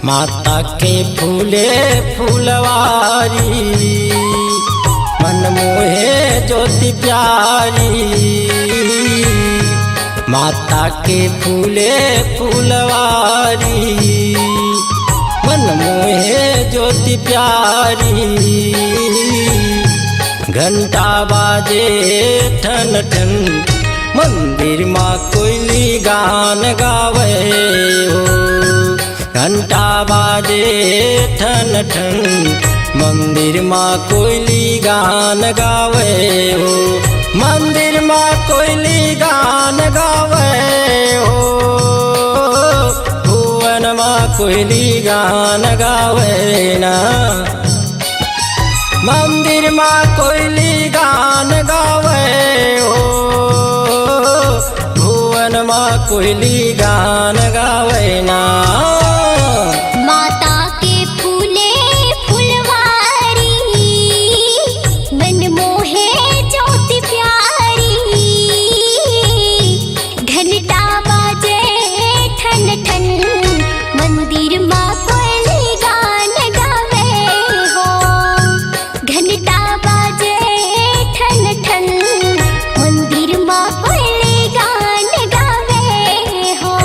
माता के फूले फूलवारी मन मोहे ज्योति प्यारी। माता के फूले फूलवारी मन मोहे ज्योति प्यारी। घंटा बाजे ठन ठन मंदिर माँ कोयली गान गावे हो। घंटा बाजे ठन ठन मंदिर माँ कोयली गान गावे हो। मंदिर माँ कोयली गान गावे हो। भुवन माँ कोयली गान गावे ना। मंदिर माँ कोयली गान गावे हो। भुवन माँ कोयली गान गावे ना। माता के फूले फुलवारी मन मोहे ज्योति प्यारी। घंटा बाजे ठन ठन मंदिर माँ कोयली गान गावे हो। घंटा बाजे ठन ठन मंदिर माँ कोयली गान गावे हो।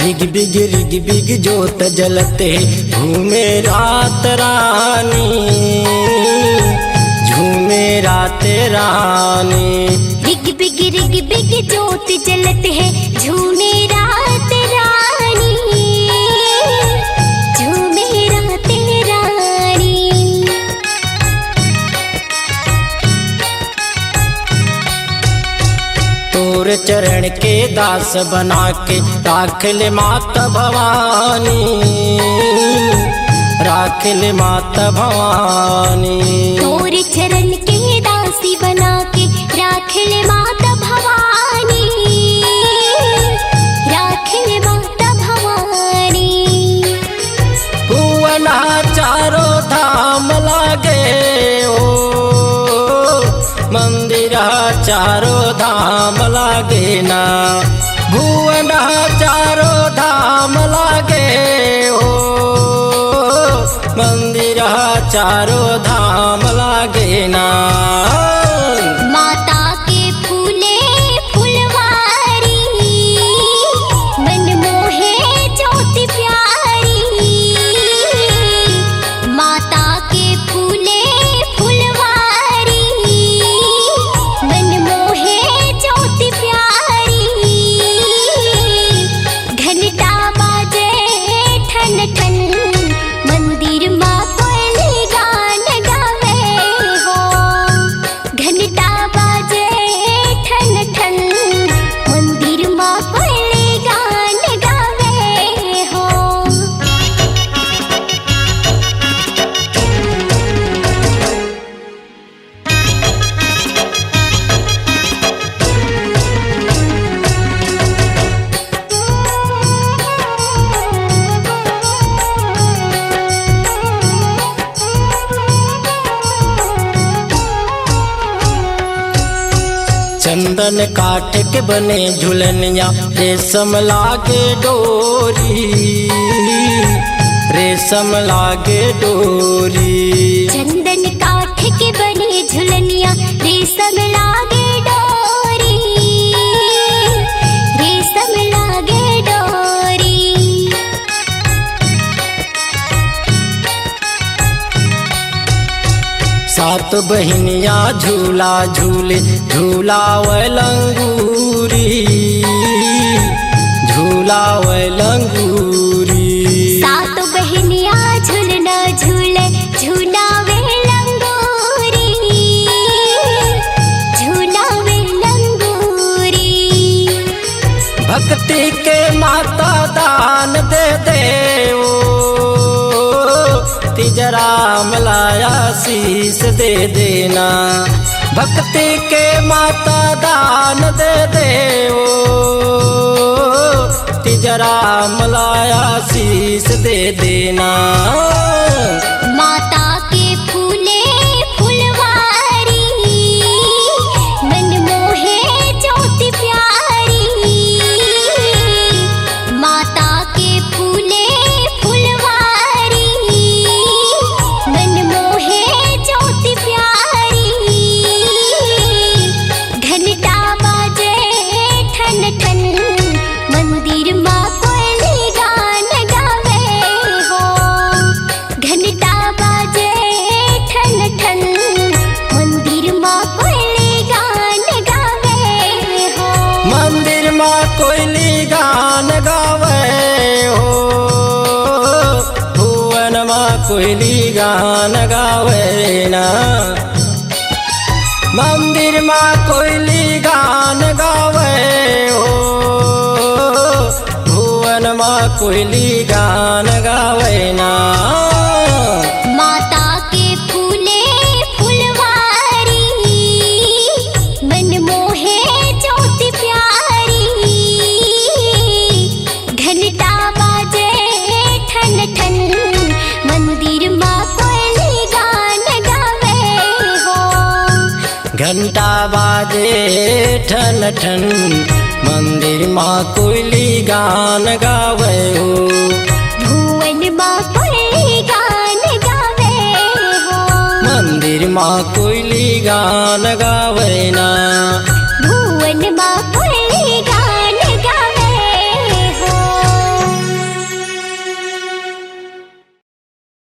रिग बिग जोत जलते झूमे रात रानी। झूमे रात रानी। रिग बिग जोत जलत है झूमे रात रानी। झूमे रात रानी। तोर चरण के दास बना के राख ले माता भवानी। राख ले माता भवानी। तोर चरण के दासी बना के राख ले माता भवानी। राख ले माता भवानी। भुवना चारों धाम लागे ओ। मंदिर चारों धाम लागे ना। भुवना चारों धाम लागे हो। मंदिर चारों धाम लागे ना। माता के फूले फुलवारी मन मोहे ज्योति प्यारी। माता के फूले फुलवारी मन मोहे ज्योति प्यारी। घंटा बाजे ठन ठन मंदिर माँ कोयली गान गावे हो। घंटा बाजे ठन ठन मंदिर माँ कोयली गान गावे हो। चंदन काठ के बने झुलनिया रेशम लागे डोरी। रेशम लागे डोरी। चंदन काठ के बने झुलनिया रेशम लागे डोरी। रेशम लागे डोरी। सात बहनिया झूला झूले झूलावे लंगूरी। झूलावे लंगूरी। सात बहनिया झूलना झूले झूलावे लंगूरी। झूलावे लंगूरी। भक्ति के माता दान दे देवो। तिजरा मलाया शीस दे देना। भक्ति के माता दान दे देओ तिजरा मलाया शीस दे देना। माता के फूले फुलवारी मन मोहे ज्योति प्यारी। माता के फूले फुलवारी मन मोहे ज्योति प्यारी। घंटा बाजे ठन ठन मंदिर माँ कोयली गान गावे हो। घंटा बाजे ठन ठन मंदिर माँ कोयली गान गावे हो। मंदिर माँ कोयली गान गावे हो। भुवन माँ कोयली गान गावे ना। मंदिर माँ कोयली गान गावे हो। भुवन माँ कोयली गान गावे ना। माता के फूले फुलवारी मन मोहे ज्योति प्यारी। घंटा बाजे ठन ठन मंदिर माँ कोयली गान गावे हो। घंटा बाजे ठन ठन मंदिर माँ कोयली गान गावे हो। भुवन माँ कोयली गान गावे हो। मंदिर माँ कोयली गान गावे ना।